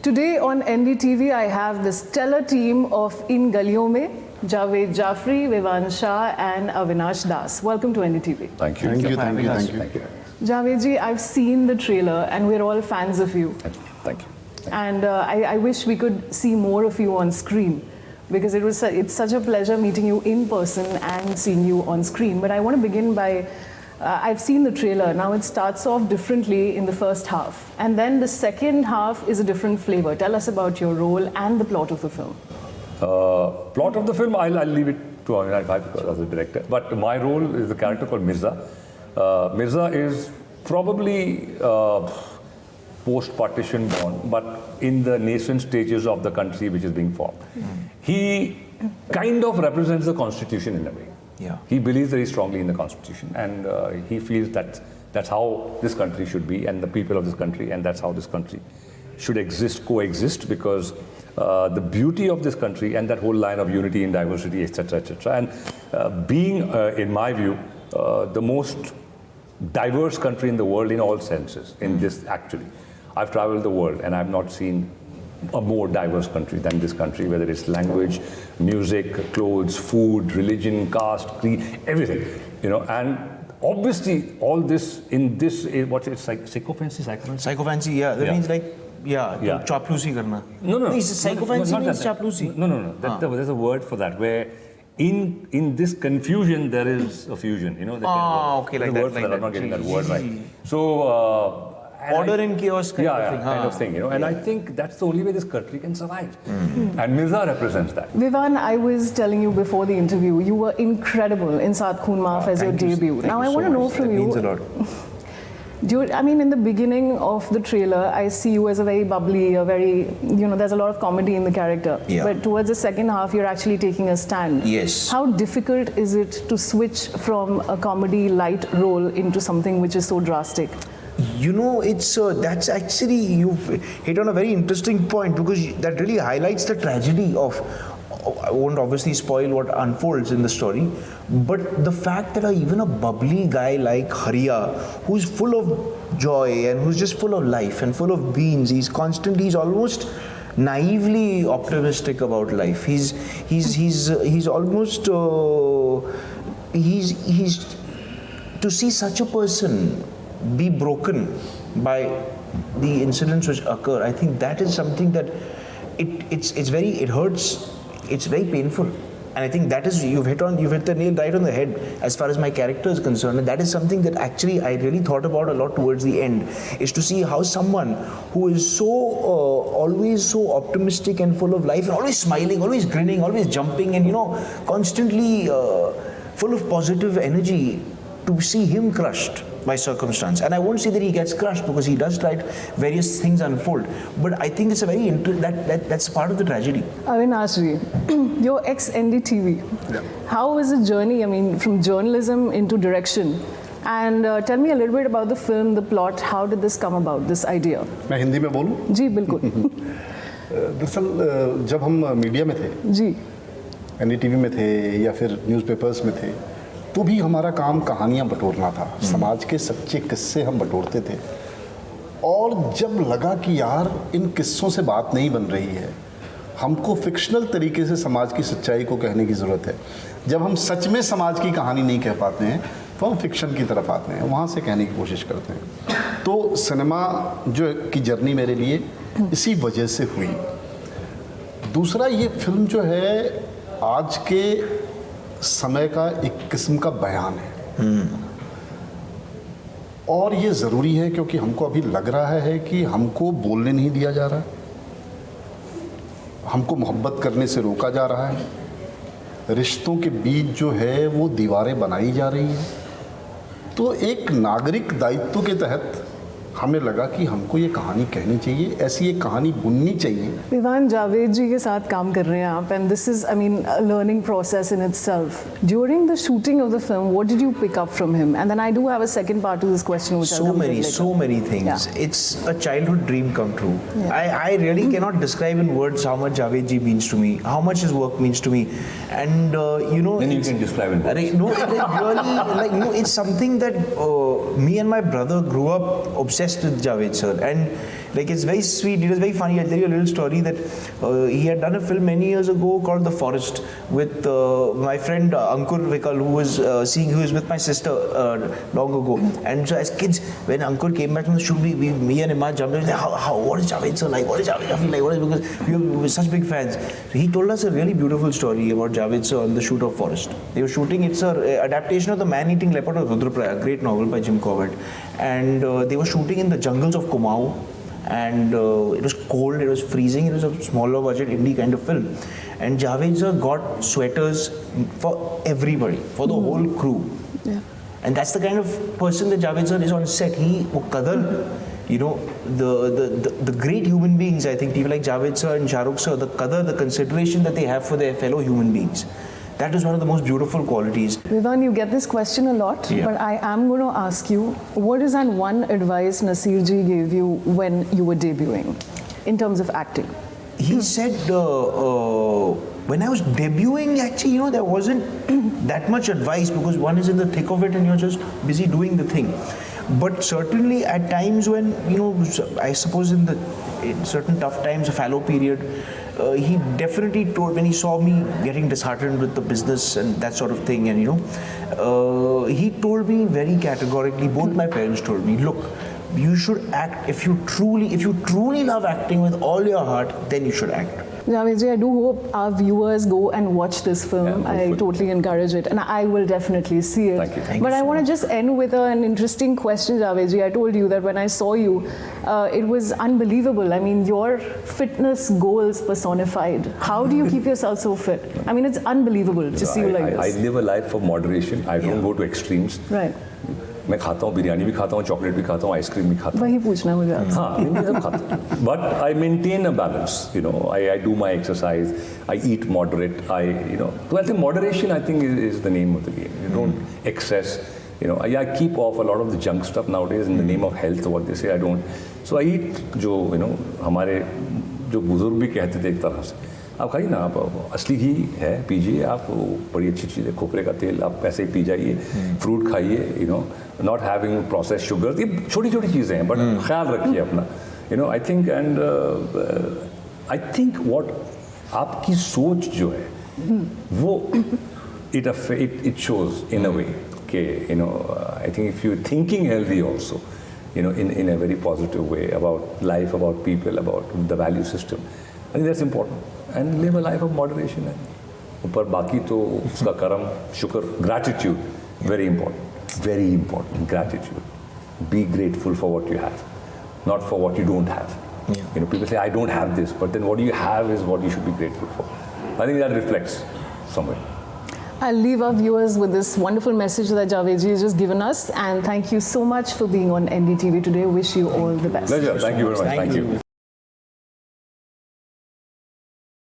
Today on NDTV, I have the stellar team of Inn Galiyon Mein, Jaaved Jafferi, Vivaan Shah and Avinash Das. Welcome to NDTV. Thank you. Thank you. Javed ji, I've seen the trailer and we're all fans of you. Thank you. And I wish we could see more of you on screen, because it's such a pleasure meeting you in person and seeing you on screen. But I want to begin by, I've seen the trailer. Now it starts off differently in the first half, and then the second half is a different flavor. Tell us about your role and the plot of the film. Plot of the film, I'll leave it to Avinash because I was the director. But my role is a character called Mirza. Mirza is probably post-partition born, but in the nascent stages of the country which is being formed. He kind of represents the constitution in a way. Yeah. He believes very strongly in the constitution, and he feels that that's how this country should be, and the people of this country, and that's how this country should coexist, because the beauty of this country and that whole line of unity and diversity, etc., and being, in my view, the most diverse country in the world in all senses. In this, actually, I've traveled the world and I've not seen a more diverse country than this country, whether it's language, music, clothes, food, religion, caste, creed, everything, you know. And obviously all this in this, what's it, sycophancy? Sycophancy, yeah. That means like, yeah. Chaplusi karna. No. Sycophancy means chaplusi. No. There's a word for that, where in this confusion there is a fusion, you know. Okay, like that. Word for that. I'm not getting that word right. So order and chaos kind of thing. Kind of thing, you know. And I think that's the only way this country can survive. And Mirza represents that. Vivaan, I was telling you before the interview, you were incredible in Saath Khoon Maaf as your debut. Now I want to know from you. That means a lot. I mean, in the beginning of the trailer, I see you as a very bubbly, a very, you know, there's a lot of comedy in the character. Yeah. But towards the second half, you're actually taking a stand. Yes. How difficult is it to switch from a comedy light role into something which is so drastic? You know, it's that's actually, you've hit on a very interesting point, because that really highlights the tragedy of, I won't obviously spoil what unfolds in the story, but the fact that even a bubbly guy like Hariya, who's full of joy and who's just full of life and full of beans, he's almost naively optimistic about life. He's almost to see such a person be broken by the incidents which occur, I think that is something that it hurts, it's very painful, and I think that is, you've hit the nail right on the head as far as my character is concerned. And that is something that actually I really thought about a lot towards the end, is to see how someone who is so always so optimistic and full of life, and always smiling, always grinning, always jumping, and you know, constantly full of positive energy, to see him crushed by circumstance. And I won't say that he gets crushed, because he does try various things unfold, but I think it's a very that's part of the tragedy. Avinash ji, your ex-NDTV. Yeah. How was the journey, I mean, from journalism into direction? And tell me a little bit about the film, the plot. How did this come about, this idea? मैं हिंदी में बोलूं? जी बिल्कुल. दरअसल जब हम media में थे, जी, NDTV में थे या फिर न्यूज़पेपर्स में थे, तो भी हमारा काम कहानियाँ बटोरना था, समाज के सच्चे किस्से हम बटोरते थे। और जब लगा कि यार इन किस्सों से बात नहीं बन रही है, हमको फिक्शनल तरीके से समाज की सच्चाई को कहने की ज़रूरत है। जब हम सच में समाज की कहानी नहीं कह पाते हैं, तो हम फिक्शन की तरफ आते हैं, वहाँ से कहने की कोशिश करते हैं। तो सिनेमा जो की जर्नी मेरे लिए इसी वजह से हुई। दूसरा, ये फिल्म जो है आज के समय का एक किस्म का बयान है, और ये ज़रूरी है क्योंकि हमको अभी लग रहा है कि हमको बोलने नहीं दिया जा रहा, हमको मोहब्बत करने से रोका जा रहा है, रिश्तों के बीच जो है वो दीवारें बनाई जा रही हैं। तो एक नागरिक दायित्व के तहत हमें लगा कि हमको ये कहानी कहनी चाहिए, ऐसी एक कहानी बुननी चाहिए। विवान, जावेद जी के साथ काम कर रहे हैं आप, and this is, I mean, a learning process in itself. During the shooting of the film, what did you pick up from him? And then I do have a second part to this question, which I'll come to later. So many things. Yeah. It's a childhood dream come true. Yeah. I really cannot describe in words how much Jaaved ji means to me, how much his work means to me, and you know. Then you can describe in words. No, it really, like, it's something that me and my brother grew up obsessed with Jaaved sir, and Like it's very sweet. It was very funny. I'll tell you a little story that he had done a film many years ago called The Forest with my friend Ankur Vikal, who was with my sister long ago. And so as kids, when Ankur came back from the shoot, me and Imad jumped in. What is Jaaved sir like? What is Jaaved Jafferi like? Because we were such big fans. So he told us a really beautiful story about Jaaved sir on the shoot of Forest. They were shooting. It's an adaptation of The Man-Eating Leopard of Rudraprayag, a great novel by Jim Corbett. And they were shooting in the jungles of Kumaon. And it was cold, it was freezing, it was a smaller budget indie kind of film. And Jaaved sir got sweaters for everybody, for the whole crew. Yeah. And that's the kind of person that Jaaved sir is on set. You know, the great human beings, I think, people like Jaaved sir and Shahrukh sir, the consideration that they have for their fellow human beings. That is one of the most beautiful qualities. Vivaan, you get this question a lot, but I am going to ask you, what is that one advice Nasir ji gave you when you were debuting in terms of acting? He said, when I was debuting, actually, you know, there wasn't that much advice because one is in the thick of it and you're just busy doing the thing. But certainly at times when, you know, I suppose in certain tough times, a fallow period, he definitely told, when he saw me getting disheartened with the business and that sort of thing, and you know, he told me very categorically, both my parents told me, look, you should act, if you truly love acting with all your heart, then you should act. Jaaved ji, I do hope our viewers go and watch this film. Yeah, I totally encourage it, and I will definitely see it. Thank you. But I want to just end with an interesting question, Jaaved ji. I told you that when I saw you, it was unbelievable. I mean, your fitness goals personified. How do you keep yourself so fit? I mean, it's unbelievable to see you like this. I live a life of moderation. I don't go to extremes. Right. मैं खाता हूँ, बिरयानी भी खाता हूँ, chocolate भी खाता हूँ, ice cream भी खाता हूँ. वही पूछना मुझे आपसे. हाँ, मैं सब खाता हूँ. But I maintain a balance. You know, I do my exercise. I eat moderate. So I think moderation, I think, is the name of the game. You don't excess. You know, I keep off a lot of the junk stuff nowadays in the name of health. What they say, I don't. So I eat हमारे जो बुजुर्ग भी कहते थे एक तरह से. आप खाइए ना, आप असली घी है, पीजिए आप, बड़ी अच्छी चीज़ है, खोपरे का तेल आप ऐसे ही पी जाइए, फ्रूट खाइए, you know, not having process sugar, ये छोटी छोटी चीज़ें हैं, बट ख्याल रखिए अपना, you know. I think what आपकी सोच जो है वो इट शोज इन अ वे के, you know, I think if you thinking healthy also, you know, in a very positive way about life, about people, about the value system. I think that's important. And live a life of moderation. And ऊपर बाकी तो उसका कर्म, शुक्र, gratitude, very important. Very important, gratitude. Be grateful for what you have, not for what you don't have. Yeah. You know, people say, I don't have this, but then what you have is what you should be grateful for. I think that reflects somewhere. I'll leave our viewers with this wonderful message that Jaaved ji has just given us, and thank you so much for being on NDTV today. Wish you all the best. Pleasure. Thank you very much. Thank you.